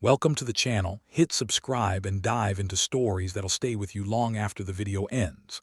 Welcome to the channel. Hit subscribe and dive into stories that'll stay with you long after the video ends.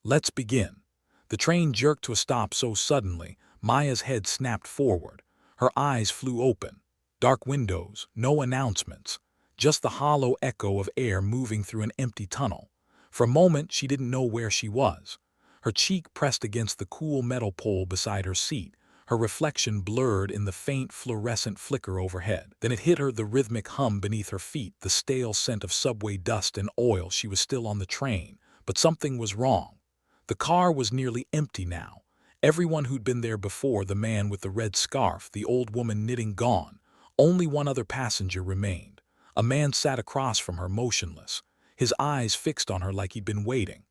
Let's begin. The train jerked to a stop so suddenly, Maya's head snapped forward. Her eyes flew open. Dark windows, no announcements, just the hollow echo of air moving through an empty tunnel. For a moment, she didn't know where she was. Her cheek pressed against the cool metal pole beside her seat, her reflection blurred in the faint fluorescent flicker overhead. Then it hit her, the rhythmic hum beneath her feet, the stale scent of subway dust and oil. She was still on the train, but something was wrong. The car was nearly empty now. Everyone who'd been there before, the man with the red scarf, the old woman knitting, gone. Only one other passenger remained. A man sat across from her, motionless, his eyes fixed on her like he'd been waiting.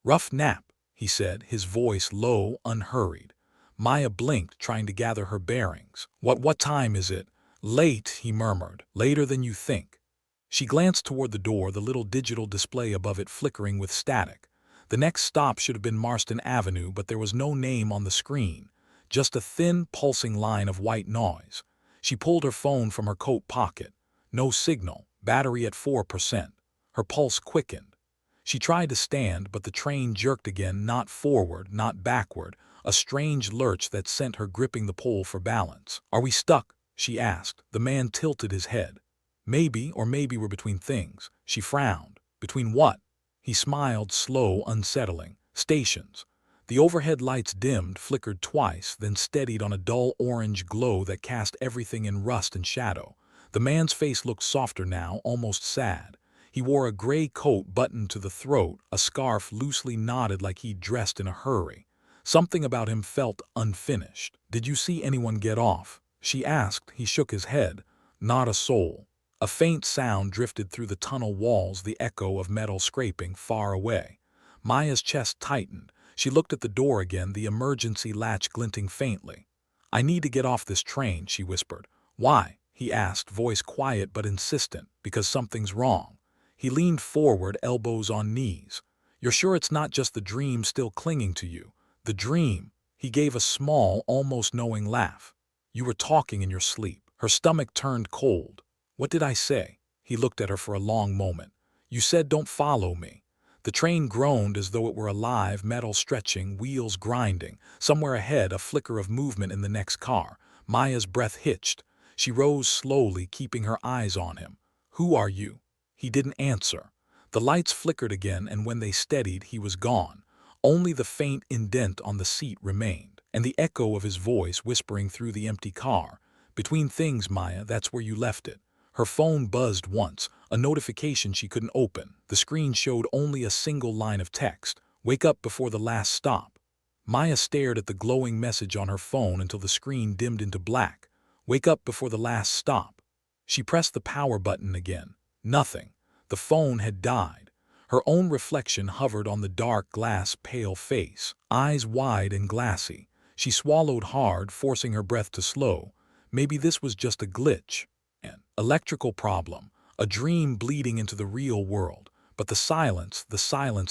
"Rough nap," he said, his voice low, unhurried. Maya blinked, trying to gather her bearings. What time is it?" "Late," he murmured. "Later than you think." She glanced toward the door, the little digital display above it flickering with static. The next stop should have been Marston Avenue, but there was no name on the screen, just a thin, pulsing line of white noise. She pulled her phone from her coat pocket. No signal, battery at 4%. Her pulse quickened. She tried to stand, but the train jerked again, not forward, not backward, a strange lurch that sent her gripping the pole for balance. "Are we stuck?" she asked. The man tilted his head. "Maybe, or maybe we're between things." She frowned. "Between what?" He smiled, slow, unsettling. "Stations." The overhead lights dimmed, flickered twice, then steadied on a dull orange glow that cast everything in rust and shadow. The man's face looked softer now, almost sad. He wore a gray coat buttoned to the throat, a scarf loosely knotted like he'd dressed in a hurry. Something about him felt unfinished. "Did you see anyone get off?" she asked. He shook his head. "Not a soul." A faint sound drifted through the tunnel walls, the echo of metal scraping far away. Maya's chest tightened. She looked at the door again, the emergency latch glinting faintly. "I need to get off this train," she whispered. "Why?" he asked, voice quiet but insistent. "Because something's wrong." He leaned forward, elbows on knees. "You're sure it's not just the dream still clinging to you?" "The dream?" He gave a small, almost knowing laugh. "You were talking in your sleep." Her stomach turned cold. "What did I say?" He looked at her for a long moment. "You said don't follow me." The train groaned as though it were alive, metal stretching, wheels grinding. Somewhere ahead, a flicker of movement in the next car. Maya's breath hitched. She rose slowly, keeping her eyes on him. "Who are you?" He didn't answer. The lights flickered again, and when they steadied, he was gone. Only the faint indent on the seat remained, and the echo of his voice whispering through the empty car. "Between things, Maya, that's where you left it." Her phone buzzed once, a notification she couldn't open. The screen showed only a single line of text: "Wake up before the last stop." Maya stared at the glowing message on her phone until the screen dimmed into black. "Wake up before the last stop." She pressed the power button again. Nothing. The phone had died. Her own reflection hovered on the dark glass, pale face, eyes wide and glassy. She swallowed hard, forcing her breath to slow. Maybe this was just a glitch. An electrical problem. A dream bleeding into the real world. But the silence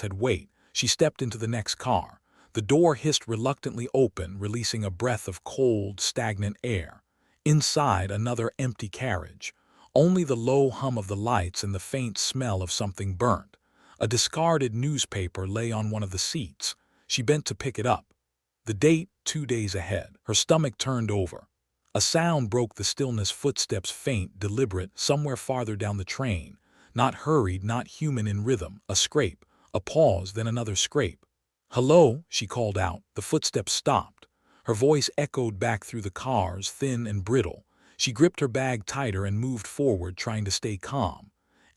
had weight. She stepped into the next car. The door hissed reluctantly open, releasing a breath of cold, stagnant air. Inside, another empty carriage. Only the low hum of the lights and the faint smell of something burnt. A discarded newspaper lay on one of the seats. She bent to pick it up. The date, 2 days ahead. Her stomach turned over. A sound broke the stillness, footsteps faint, deliberate, somewhere farther down the train. Not hurried, not human in rhythm. A scrape, a pause, then another scrape. "Hello," she called out. The footsteps stopped. Her voice echoed back through the cars, thin and brittle. She gripped her bag tighter and moved forward, trying to stay calm.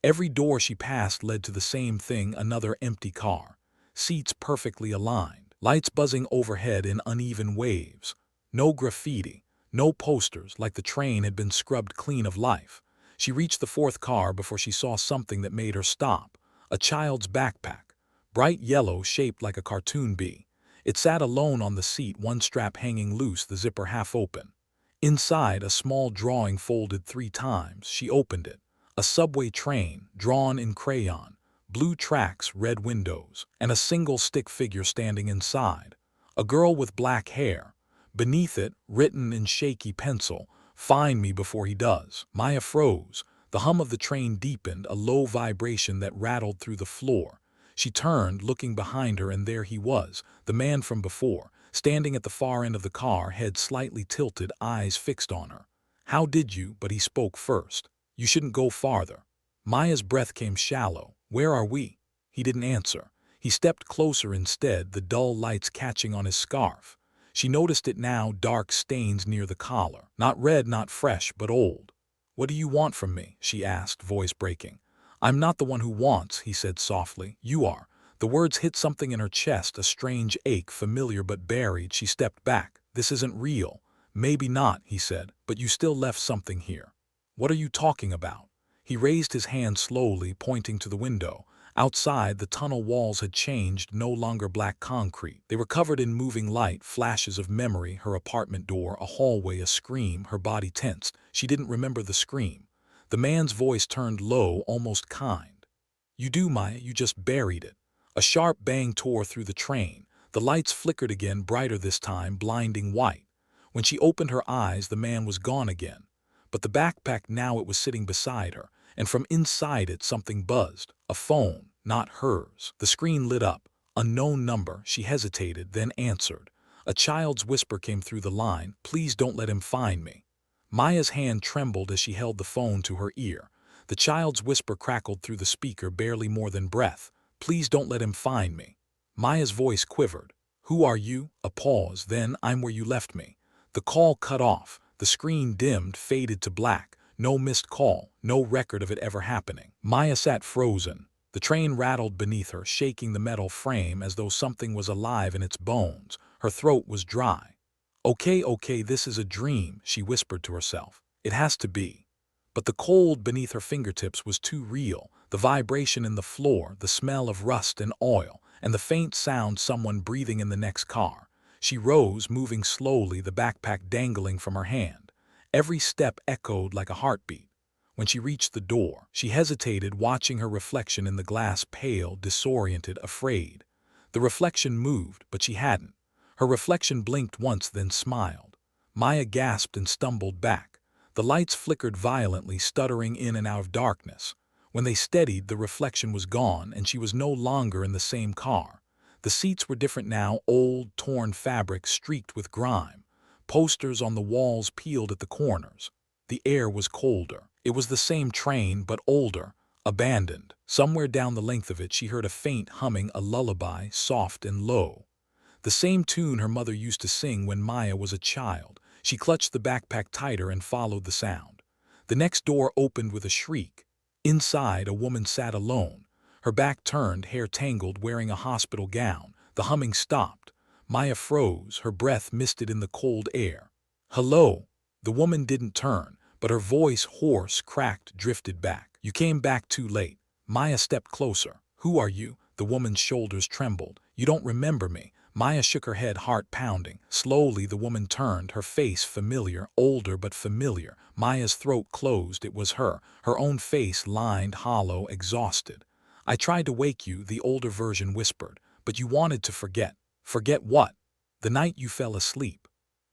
Every door she passed led to the same thing, another empty car. Seats perfectly aligned, lights buzzing overhead in uneven waves. No graffiti, no posters, like the train had been scrubbed clean of life. She reached the fourth car before she saw something that made her stop. A child's backpack, bright yellow, shaped like a cartoon bee. It sat alone on the seat, one strap hanging loose, the zipper half open. Inside, a small drawing folded 3 times. She opened it. A subway train, drawn in crayon, blue tracks, red windows, and a single stick figure standing inside. A girl with black hair. Beneath it, written in shaky pencil, "Find me before he does." Maya froze. The hum of the train deepened, a low vibration that rattled through the floor. She turned, looking behind her, and there he was, the man from before, standing at the far end of the car, head slightly tilted, eyes fixed on her. "How did you?" But he spoke first. "You shouldn't go farther." Maya's breath came shallow. "Where are we?" He didn't answer. He stepped closer instead, the dull lights catching on his scarf. She noticed it now, dark stains near the collar. Not red, not fresh, but old. "What do you want from me?" she asked, voice breaking. "I'm not the one who wants," he said softly. "You are." The words hit something in her chest, a strange ache, familiar but buried. She stepped back. "This isn't real." "Maybe not," he said, "but you still left something here." "What are you talking about?" He raised his hand slowly, pointing to the window. Outside, the tunnel walls had changed, no longer black concrete. They were covered in moving light, flashes of memory, her apartment door, a hallway, a scream. Her body tensed. She didn't remember the scream. The man's voice turned low, almost kind. "You do, Maya, you just buried it." A sharp bang tore through the train. The lights flickered again, brighter this time, blinding white. When she opened her eyes, the man was gone again. But the backpack, now it was sitting beside her, and from inside it something buzzed. A phone, not hers. The screen lit up. Unknown number. She hesitated, then answered. A child's whisper came through the line. "Please don't let him find me." Maya's hand trembled as she held the phone to her ear. The child's whisper crackled through the speaker, barely more than breath. "Please don't let him find me." Maya's voice quivered. "Who are you?" A pause, then, "I'm where you left me." The call cut off. The screen dimmed, faded to black. No missed call, no record of it ever happening. Maya sat frozen. The train rattled beneath her, shaking the metal frame as though something was alive in its bones. Her throat was dry. Okay, this is a dream," she whispered to herself. "It has to be." But the cold beneath her fingertips was too real. The vibration in the floor, the smell of rust and oil, and the faint sound someone breathing in the next car. She rose, moving slowly, the backpack dangling from her hand. Every step echoed like a heartbeat. When she reached the door, she hesitated, watching her reflection in the glass, pale, disoriented, afraid. The reflection moved, but she hadn't. Her reflection blinked once, then smiled. Maya gasped and stumbled back. The lights flickered violently, stuttering in and out of darkness. When they steadied, the reflection was gone, and she was no longer in the same car. The seats were different now, old, torn fabric streaked with grime. Posters on the walls peeled at the corners. The air was colder. It was the same train, but older, abandoned. Somewhere down the length of it, she heard a faint humming, a lullaby, soft and low. The same tune her mother used to sing when Maya was a child. She clutched the backpack tighter and followed the sound. The next door opened with a shriek. Inside, a woman sat alone. Her back turned, hair tangled, wearing a hospital gown. The humming stopped. Maya froze, her breath misted in the cold air. "Hello?" The woman didn't turn, but her voice, hoarse, cracked, drifted back. "You came back too late." Maya stepped closer. "Who are you?" The woman's shoulders trembled. "You don't remember me." Maya shook her head, heart pounding. Slowly, the woman turned, her face familiar, older but familiar. Maya's throat closed. It was her own face, lined, hollow, exhausted. "I tried to wake you," the older version whispered, "but you wanted to forget." "Forget what?" "The night you fell asleep."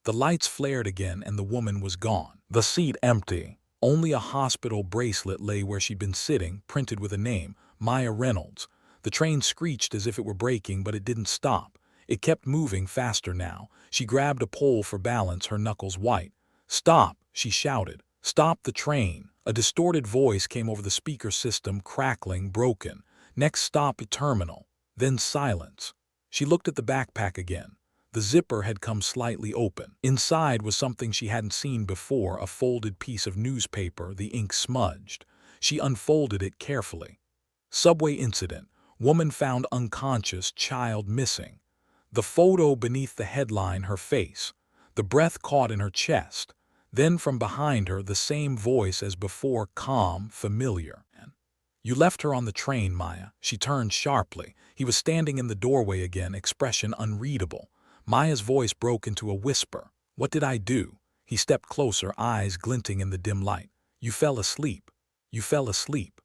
The lights flared again, and the woman was gone. The seat empty. Only a hospital bracelet lay where she'd been sitting, printed with a name, Maya Reynolds. The train screeched as if it were breaking, but it didn't stop. It kept moving, faster now. She grabbed a pole for balance, her knuckles white. "Stop!" she shouted. "Stop the train!" A distorted voice came over the speaker system, crackling, broken. "Next stop, terminal." Then silence. She looked at the backpack again. The zipper had come slightly open. Inside was something she hadn't seen before, a folded piece of newspaper, the ink smudged. She unfolded it carefully. Subway incident. Woman found unconscious, child missing. The photo beneath the headline, her face. The breath caught in her chest. Then from behind her, the same voice as before, calm, familiar. "You left her on the train, Maya." She turned sharply. He was standing in the doorway again, expression unreadable. Maya's voice broke into a whisper. "What did I do?" He stepped closer, eyes glinting in the dim light. "You fell asleep. You fell asleep."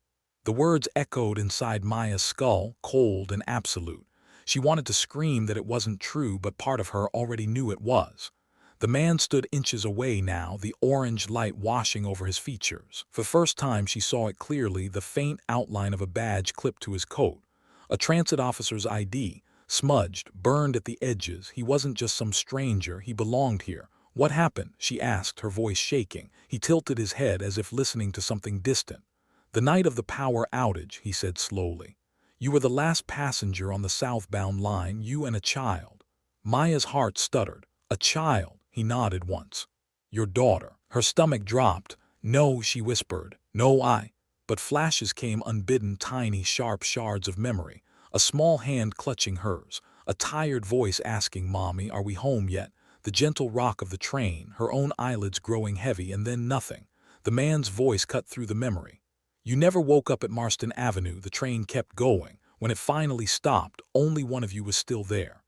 The words echoed inside Maya's skull, cold and absolute. She wanted to scream that it wasn't true, but part of her already knew it was. The man stood inches away now, the orange light washing over his features. For the first time she saw it clearly, the faint outline of a badge clipped to his coat. A transit officer's ID, smudged, burned at the edges. He wasn't just some stranger, he belonged here. "What happened?" she asked, her voice shaking. He tilted his head as if listening to something distant. "The night of the power outage," he said slowly. "You were the last passenger on the southbound line, you and a child." Maya's heart stuttered. "A child?" He nodded once. "Your daughter." Her stomach dropped. "No," she whispered. "No. But flashes came unbidden, tiny, sharp shards of memory. A small hand clutching hers. A tired voice asking, "Mommy, are we home yet?" The gentle rock of the train, her own eyelids growing heavy, and then nothing. The man's voice cut through the memory. "You never woke up at Marston Avenue. The train kept going. When it finally stopped, only one of you was still there."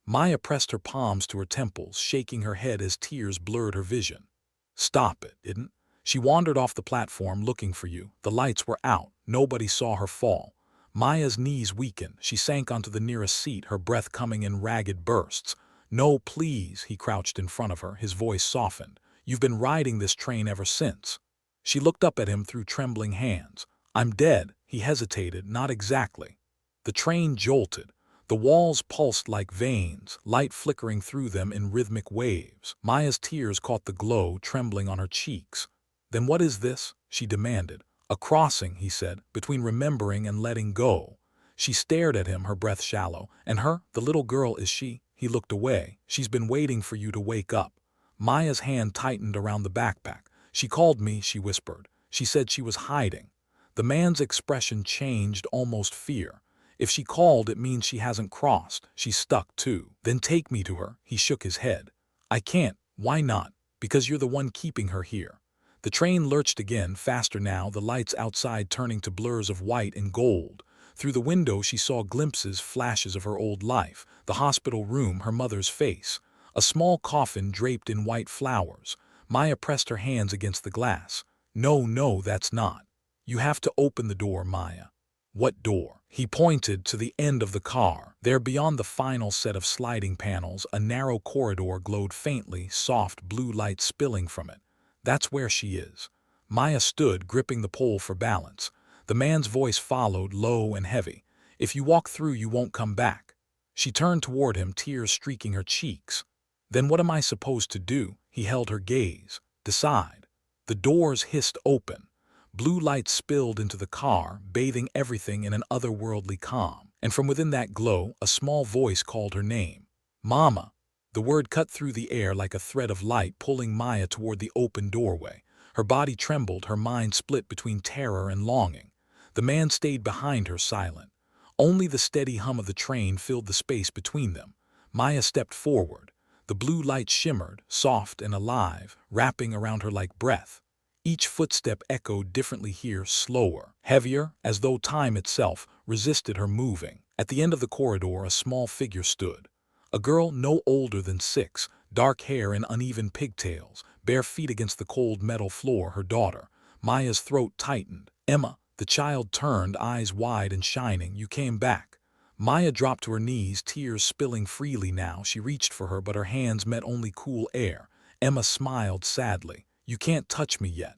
Maya pressed her palms to her temples, shaking her head as tears blurred her vision. "Stop it, didn't?" She wandered off the platform looking for you. The lights were out. Nobody saw her fall. Maya's knees weakened. She sank onto the nearest seat, her breath coming in ragged bursts. "No, please," he crouched in front of her, his voice softened. "You've been riding this train ever since." She looked up at him through trembling hands. "I'm dead." He hesitated. "Not exactly." The train jolted. The walls pulsed like veins, light flickering through them in rhythmic waves. Maya's tears caught the glow, trembling on her cheeks. "Then what is this?" she demanded. "A crossing," he said, "between remembering and letting go." She stared at him, her breath shallow. "And her? The little girl, is she?" He looked away. "She's been waiting for you to wake up." Maya's hand tightened around the backpack. "She called me," she whispered. "She said she was hiding." The man's expression changed, almost fear. "If she called, it means she hasn't crossed. She's stuck too." "Then take me to her." He shook his head. "I can't." "Why not?" "Because you're the one keeping her here." The train lurched again, faster now, the lights outside turning to blurs of white and gold. Through the window she saw glimpses, flashes of her old life, the hospital room, her mother's face. A small coffin draped in white flowers. Maya pressed her hands against the glass. "No, that's not. You have to open the door, Maya." "What door?" He pointed to the end of the car. There, beyond the final set of sliding panels, a narrow corridor glowed faintly, soft blue light spilling from it. "That's where she is." Maya stood, gripping the pole for balance. The man's voice followed, low and heavy. "If you walk through, you won't come back." She turned toward him, tears streaking her cheeks. "Then what am I supposed to do?" He held her gaze. "Decide." The doors hissed open. Blue light spilled into the car, bathing everything in an otherworldly calm. And from within that glow, a small voice called her name. "Mama." The word cut through the air like a thread of light, pulling Maya toward the open doorway. Her body trembled, her mind split between terror and longing. The man stayed behind her, silent. Only the steady hum of the train filled the space between them. Maya stepped forward. The blue light shimmered, soft and alive, wrapping around her like breath. Each footstep echoed differently here, slower, heavier, as though time itself resisted her moving. At the end of the corridor, a small figure stood. A girl no older than 6, dark hair in uneven pigtails, bare feet against the cold metal floor, her daughter. Maya's throat tightened. "Emma." The child turned, eyes wide and shining. "You came back." Maya dropped to her knees, tears spilling freely now. She reached for her, but her hands met only cool air. Emma smiled sadly. "You can't touch me yet."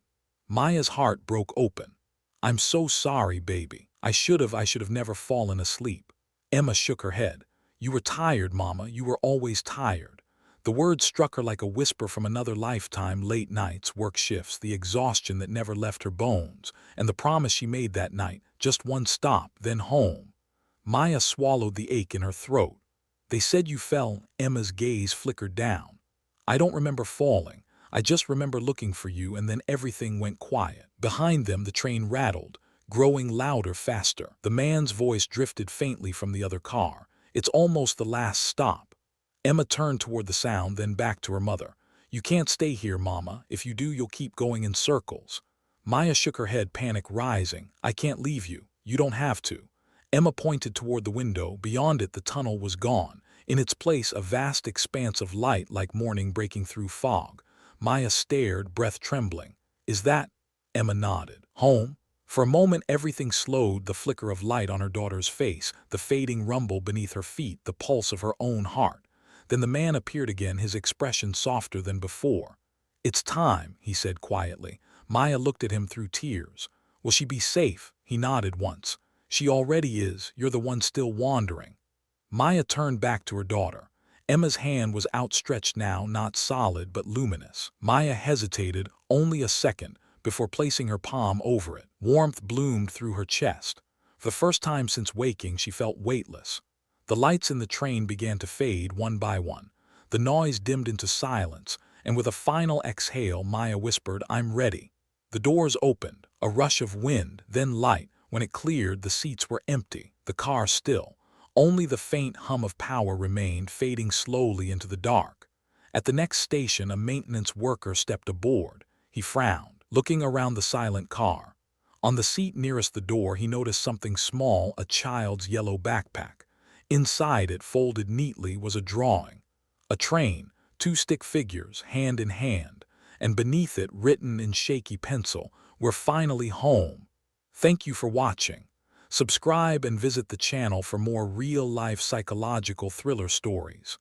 Maya's heart broke open. "I'm so sorry, baby. I should have never fallen asleep." Emma shook her head. "You were tired, Mama. You were always tired." The words struck her like a whisper from another lifetime, late nights, work shifts, the exhaustion that never left her bones, and the promise she made that night, just one stop, then home. Maya swallowed the ache in her throat. "They said you fell." Emma's gaze flickered down. "I don't remember falling. I just remember looking for you, and then everything went quiet." Behind them, the train rattled, growing louder, faster. The man's voice drifted faintly from the other car. "It's almost the last stop." Emma turned toward the sound, then back to her mother. "You can't stay here, Mama. If you do, you'll keep going in circles." Maya shook her head, panic rising. "I can't leave you. You don't have to." Emma pointed toward the window. Beyond it, the tunnel was gone. In its place, a vast expanse of light like morning breaking through fog. Maya stared, breath trembling. "Is that?" Emma nodded. "Home?" For a moment everything slowed, the flicker of light on her daughter's face, the fading rumble beneath her feet, the pulse of her own heart. Then the man appeared again, his expression softer than before. "It's time," he said quietly. Maya looked at him through tears. "Will she be safe?" He nodded once. "She already is. You're the one still wandering." Maya turned back to her daughter. Emma's hand was outstretched now, not solid but luminous. Maya hesitated only a second before placing her palm over it. Warmth bloomed through her chest. For the first time since waking, she felt weightless. The lights in the train began to fade one by one. The noise dimmed into silence, and with a final exhale, Maya whispered, "I'm ready." The doors opened, a rush of wind, then light. When it cleared, the seats were empty, the car still. Only the faint hum of power remained, fading slowly into the dark. At the next station, a maintenance worker stepped aboard. He frowned, looking around the silent car. On the seat nearest the door, he noticed something small, a child's yellow backpack. Inside it, folded neatly, was a drawing. A train, two stick figures, hand in hand, and beneath it, written in shaky pencil, "We're finally home." Thank you for watching. Subscribe and visit the channel for more real-life psychological thriller stories.